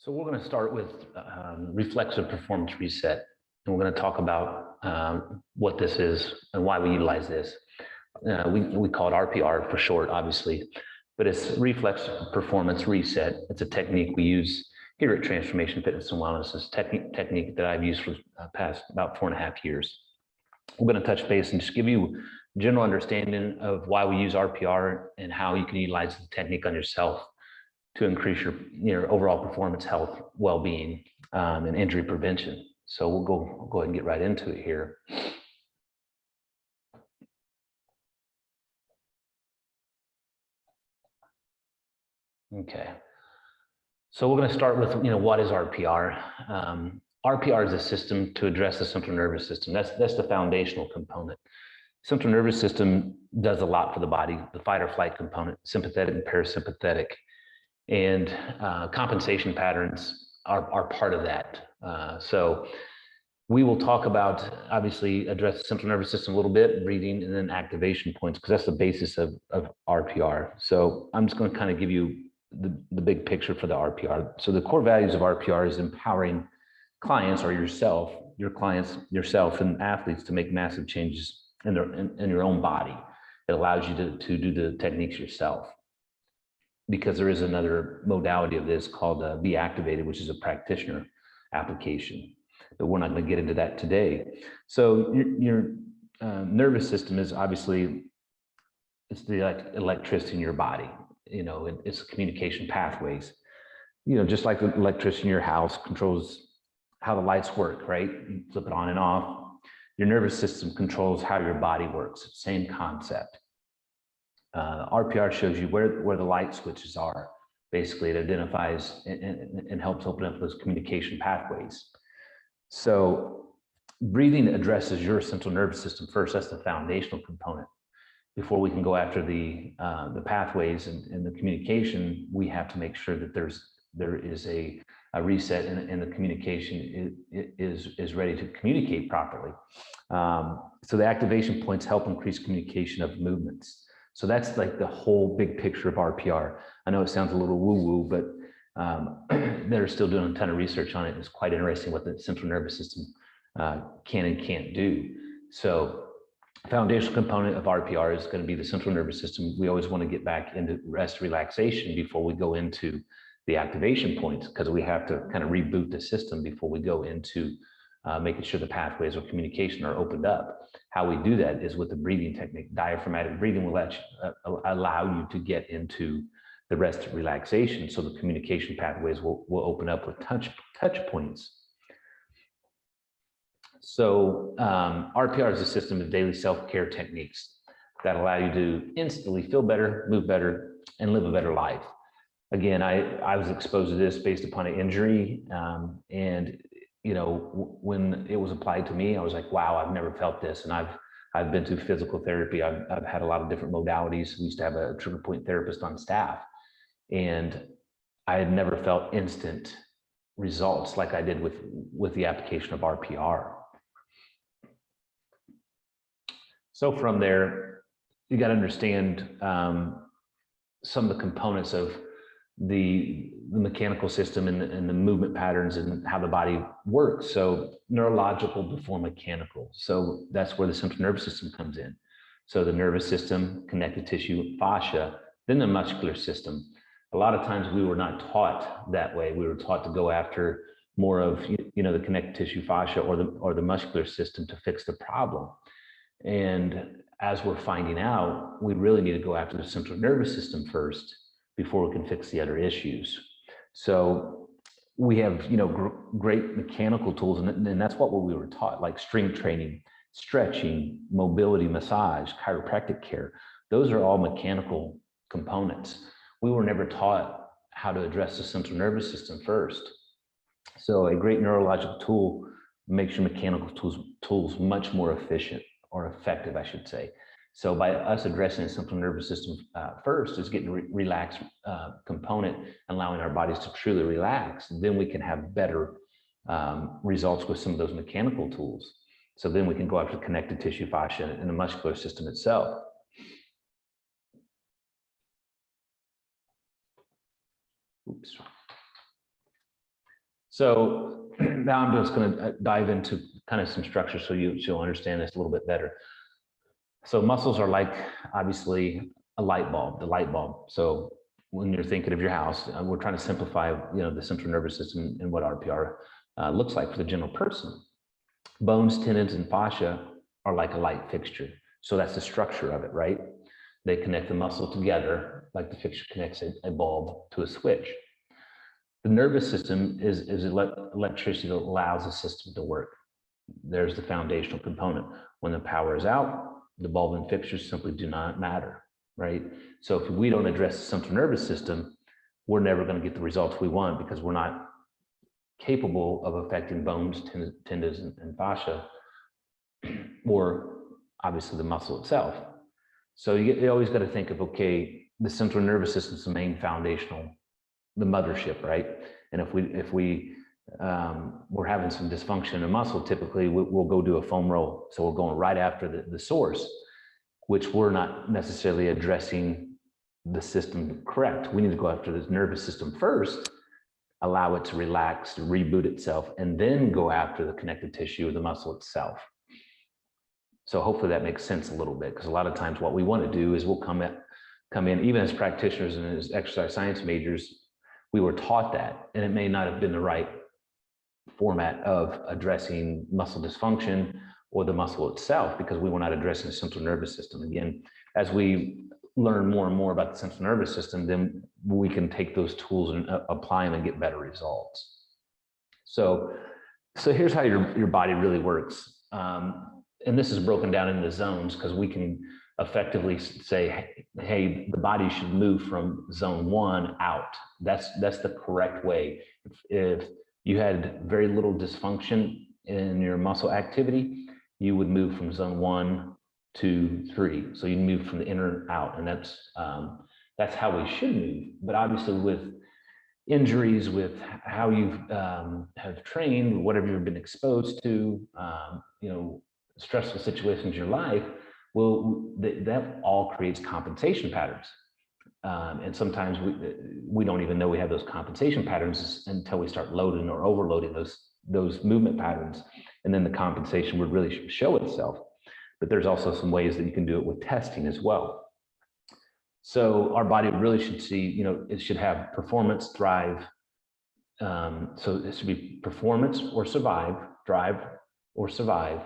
So we're going to start with reflexive performance reset, and we're going to talk about what this is and why we utilize this. We call it RPR for short, obviously, but it's reflexive performance reset. It's a technique we use here at Transformation Fitness and Wellness. It's a technique that I've used for the past about 4.5 years. I'm going to touch base and just give you a general understanding of why we use RPR and how you can utilize the technique on yourself to increase your overall performance, health, well-being, and injury prevention. So we'll go ahead and get right into it here. Okay. So we're going to start with, what is RPR? RPR is a system to address the central nervous system. That's the foundational component. Central nervous system does a lot for the body, the fight or flight component, sympathetic and parasympathetic. And compensation patterns are part of that. So we will talk about, obviously, address the central nervous system a little bit, breathing, and then activation points, because that's the basis of RPR. So I'm just going to kind of give you the big picture for the RPR. So the core values of RPR is empowering clients or your clients, yourself, and athletes to make massive changes in your own body. It allows you to do the techniques yourself, because there is another modality of this called Be Activated, which is a practitioner application, but we're not going to get into that today. So your nervous system is obviously, it's the electricity in your body. It's communication pathways. Just like the electricity in your house controls how the lights work, right? You flip it on and off. Your nervous system controls how your body works. Same concept. RPR shows you where the light switches are. Basically, it identifies and helps open up those communication pathways. So breathing addresses your central nervous system first. That's the foundational component. Before we can go after the pathways and the communication, we have to make sure that there is a reset and the communication is ready to communicate properly. So the activation points help increase communication of movements. So that's like the whole big picture of RPR. I know it sounds a little woo-woo, but they're still doing a ton of research on it. It's quite interesting what the central nervous system can and can't do. So foundational component of RPR is going to be the central nervous system. We always want to get back into rest relaxation before we go into the activation points, because we have to kind of reboot the system before we go into making sure the pathways of communication are opened up. How we do that is with the breathing technique. Diaphragmatic breathing will allow you to get into the rest relaxation, so the communication pathways will open up with touch points. So RPR is a system of daily self-care techniques that allow you to instantly feel better, move better, and live a better life. Again, I was exposed to this based upon an injury, and when it was applied to me, I was like, wow, I've never felt this. And I've been through physical therapy. I've had a lot of different modalities. We used to have a trigger point therapist on staff, and I had never felt instant results like I did with the application of RPR. So from there, you got to understand some of the components of the mechanical system and the movement patterns and how the body works. So neurological before mechanical. So that's where the central nervous system comes in. So the nervous system, connective tissue, fascia, then the muscular system. A lot of times we were not taught that way. We were taught to go after more of the connective tissue, fascia, or the muscular system to fix the problem. And as we're finding out, we really need to go after the central nervous system first before we can fix the other issues. So we have, great mechanical tools, and that's what we were taught, like strength training, stretching, mobility, massage, chiropractic care. Those are all mechanical components. We were never taught how to address the central nervous system first. So a great neurological tool makes your mechanical tools much more efficient, or effective, I should say. So by us addressing the central nervous system first, is getting a relaxed component, allowing our bodies to truly relax. Then we can have better results with some of those mechanical tools. So then we can go after connective tissue, fascia, and the muscular system itself. Oops. So now I'm just going to dive into kind of some structure so you'll understand this a little bit better. So muscles are like, obviously, a light bulb, the light bulb. So when you're thinking of your house, we're trying to simplify, the central nervous system and what RPR looks like for the general person. Bones, tendons, and fascia are like a light fixture. So that's the structure of it, right? They connect the muscle together, like the fixture connects a bulb to a switch. The nervous system is electricity that allows the system to work. There's the foundational component. When the power is out, the bulb and fixtures simply do not matter, right? So if we don't address the central nervous system, we're never going to get the results we want because we're not capable of affecting bones, tendons, and fascia, or obviously the muscle itself. So you always got to think of, okay, the central nervous system is the main foundational, the mothership, right? And if we're having some dysfunction in a muscle, typically we'll go do a foam roll. So we're going right after the source, which we're not necessarily addressing the system correct. We need to go after this nervous system first, allow it to relax, to reboot itself, and then go after the connective tissue of the muscle itself. So hopefully that makes sense a little bit, because a lot of times what we want to do is we'll come in, even as practitioners and as exercise science majors, we were taught that, and it may not have been the right format of addressing muscle dysfunction or the muscle itself, because we were not addressing the central nervous system. Again, as we learn more and more about the central nervous system, then we can take those tools and apply them and get better results. So here's how your body really works. And this is broken down into zones because we can effectively say, hey, the body should move from zone 1 out. That's the correct way. If you had very little dysfunction in your muscle activity, you would move from zone 1 to 3. So you move from the inner out, and that's how we should move. But obviously, with injuries, with how you have trained, whatever you've been exposed to, stressful situations in your life, well, that all creates compensation patterns. And sometimes we don't even know we have those compensation patterns until we start loading or overloading those movement patterns. And then the compensation would really show itself. But there's also some ways that you can do it with testing as well. So our body really should see, it should have performance, thrive. So it should be performance or survive, drive or survive,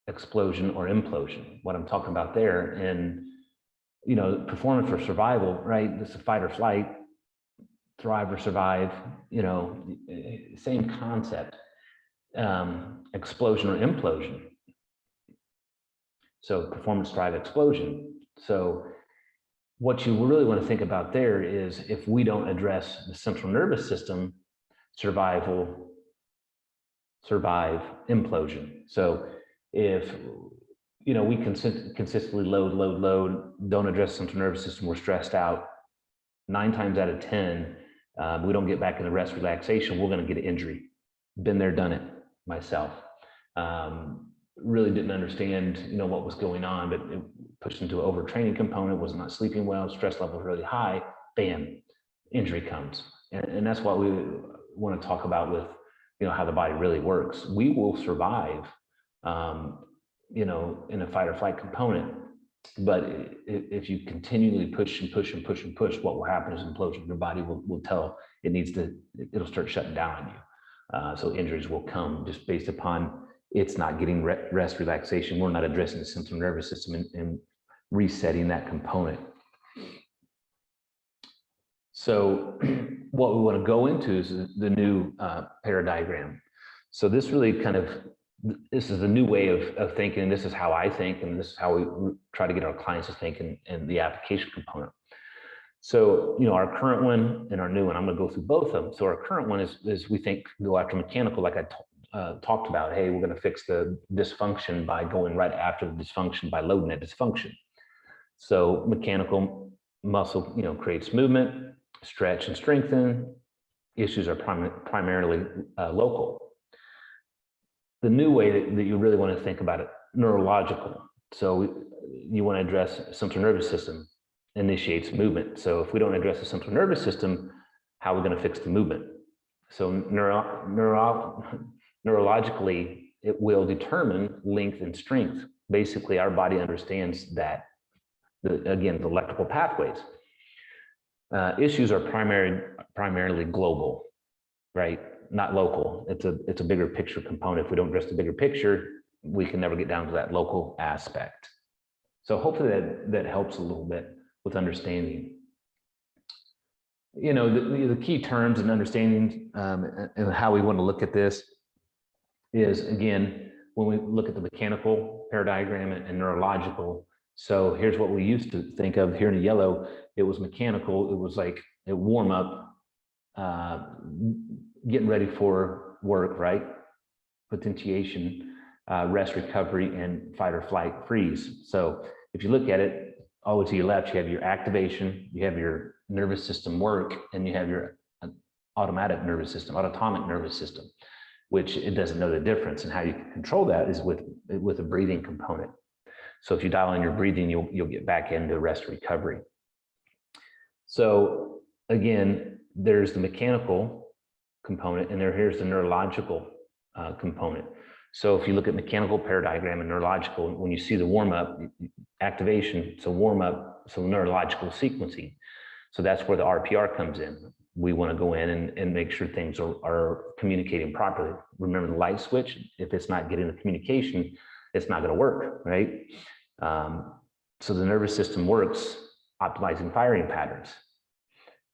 explosion or implosion. What I'm talking about there, and performance or survival, right? This is fight or flight, thrive or survive, same concept. Explosion or implosion. So performance, drive, explosion. So what you really want to think about there is, if we don't address the central nervous system, survival, survive, implosion. So if we consistently load, don't address central nervous system, we're stressed out, 9 times out of 10, we don't get back into rest, relaxation, we're going to get an injury. Been there, done it myself. Really didn't understand, what was going on, but it pushed into an overtraining component, was not sleeping well, stress level was really high, bam, injury comes. And that's what we want to talk about with, how the body really works. We will survive, in a fight or flight component. But if you continually push and push and push and push, what will happen is implosion. Your body will tell it'll start shutting down on you. So injuries will come just based upon it's not getting rest, relaxation. We're not addressing the central nervous system and resetting that component. So what we want to go into is the new paradigm. So this really this is a new way of thinking. This is how I think, and this is how we try to get our clients to think in the application component. So, our current one and our new one, I'm going to go through both of them. So our current one is we think go after mechanical, like I talked about. Hey, we're going to fix the dysfunction by going right after the dysfunction by loading that dysfunction. So mechanical muscle, creates movement, stretch and strengthen. Issues are primarily local. The new way that you really want to think about it, neurological. So you want to address central nervous system, initiates movement. So if we don't address the central nervous system, how are we going to fix the movement? So neurologically, it will determine length and strength. Basically, our body understands that, again, the electrical pathways. Issues are primarily global, right? Not local. It's a bigger picture component. If we don't address the bigger picture, we can never get down to that local aspect. So hopefully that helps a little bit with understanding. You know, the key terms and understanding and how we want to look at this is, again, when we look at the mechanical diagram and neurological. So here's what we used to think of here in the yellow. It was mechanical. It was like a warm up, getting ready for work, right? Potentiation, rest, recovery, and fight or flight, freeze. So if you look at it, all the way to your left, you have your activation, you have your nervous system work, and you have your autonomic nervous system, which it doesn't know the difference. And how you can control that is with a breathing component. So if you dial in your breathing, you'll get back into rest recovery. So again, there's the mechanical component, and here's the neurological component. So if you look at mechanical diagram and neurological, when you see the warm-up, activation, so warm-up, so neurological sequencing. So that's where the RPR comes in. We want to go in and make sure things are communicating properly. Remember the light switch, if it's not getting the communication, it's not going to work, right? So the nervous system works optimizing firing patterns.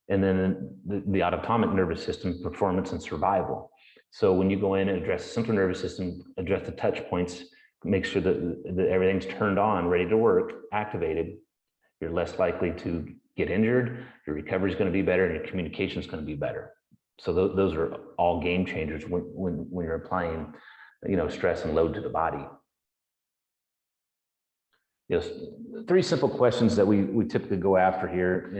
And then the autonomic nervous system, performance and survival. So when you go in and address the central nervous system, address the touch points, make sure that everything's turned on, ready to work, activated, you're less likely to get injured, your recovery is going to be better, and your communication is going to be better. So those are all game changers when you're applying, you know, stress and load to the body. Yes, 3 simple questions that we typically go after here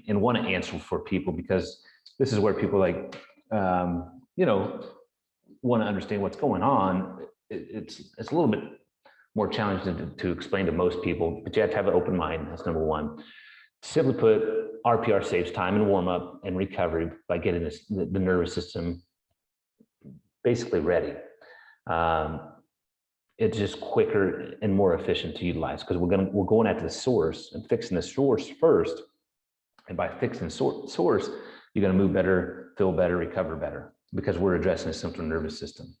and want to answer for people, because this is where people like, you know, want to understand what's going on. It's a little bit more challenging to explain to most people, but you have to have an open mind. That's number 1. Simply put, RPR saves time and warm up and recovery by getting the nervous system basically ready. It's just quicker and more efficient to utilize, because we're going at the source and fixing the source first. And by fixing the source, you're going to move better, feel better, recover better, because we're addressing the central nervous system.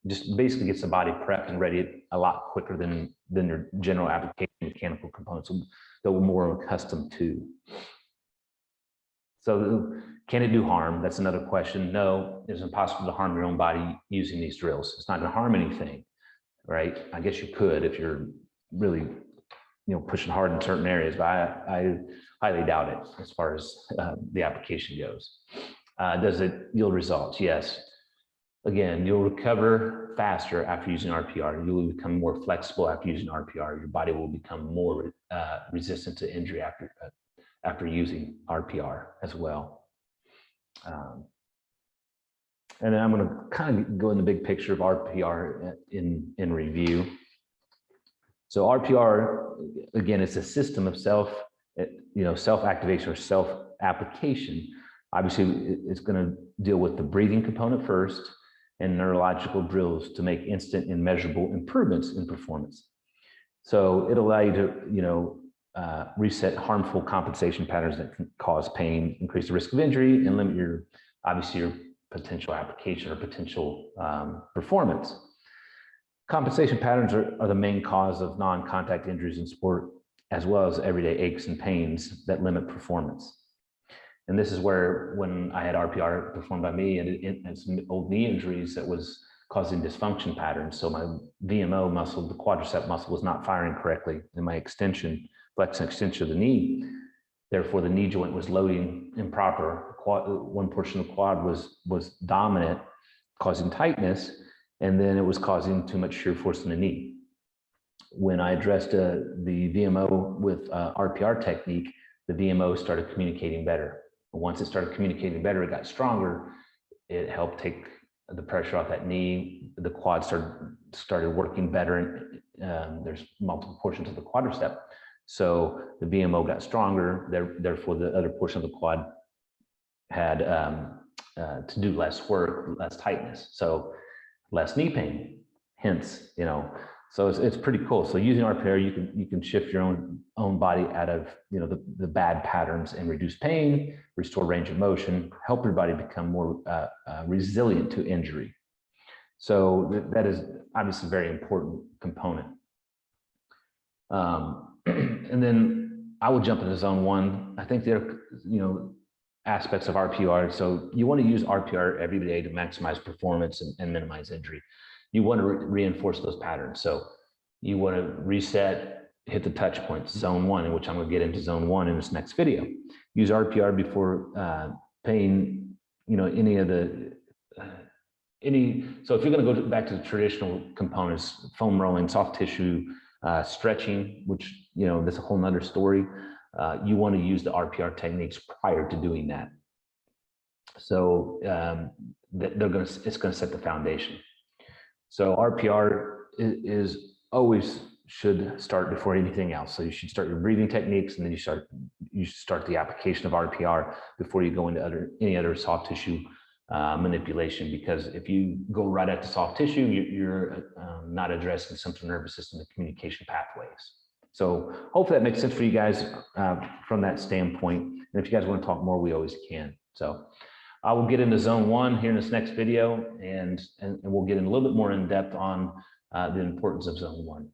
Just basically gets the body prepped and ready a lot quicker than your general application mechanical components that we're more accustomed to. So can it do harm? That's another question. No, it's impossible to harm your own body using these drills. It's not going to harm anything, right? I guess you could if you're really, you know, pushing hard in certain areas, but I highly doubt it as far as the application goes. Does it yield results? Yes. Again, you'll recover faster after using RPR. You will become more flexible after using RPR. Your body will become more resistant to injury after using RPR as well. And then I'm going to kind of go in the big picture of RPR in review. So RPR, again, it's a system of self-activation or self-application. Obviously, it's going to deal with the breathing component first and neurological drills to make instant and measurable improvements in performance. So it'll allow you to, reset harmful compensation patterns that can cause pain, increase the risk of injury, and limit your potential application or potential performance. Compensation patterns are the main cause of non-contact injuries in sport, as well as everyday aches and pains that limit performance. And this is where, when I had RPR performed by me and some old knee injuries that was causing dysfunction patterns. So my VMO muscle, the quadricep muscle, was not firing correctly in my flexion extension of the knee. Therefore, the knee joint was loading improper. One portion of the quad was dominant, causing tightness, and then it was causing too much shear force in the knee. When I addressed the VMO with RPR technique, the VMO started communicating better. Once it started communicating better, it got stronger. It helped take the pressure off that knee. The quad started working better. There's multiple portions of the quadricep. So the VMO got stronger. Therefore, the other portion of the quad had to do less work, less tightness, so less knee pain. Hence, so it's pretty cool. So using RPR, you can shift your own body out of the bad patterns and reduce pain, restore range of motion, help your body become more resilient to injury. So that is obviously a very important component. And then I would jump into zone 1. I think there are aspects of RPR. So you want to use RPR every day to maximize performance and minimize injury. You want to reinforce those patterns. So you want to reset, hit the touch points, zone 1, in which I'm going to get into zone 1 in this next video. Use RPR before pain, any of the, so if you're going to go back to the traditional components, foam rolling, soft tissue, stretching, which, that's a whole nother story. You want to use the RPR techniques prior to doing that. So it's going to set the foundation. So RPR is always should start before anything else. So you should start your breathing techniques, and then you should start the application of RPR before you go into any other soft tissue manipulation. Because if you go right at the soft tissue, you're not addressing the central nervous system and communication pathways. So hopefully that makes sense for you guys from that standpoint. And if you guys want to talk more, we always can. So I will get into zone 1 here in this next video, and we'll get in a little bit more in depth on the importance of zone 1.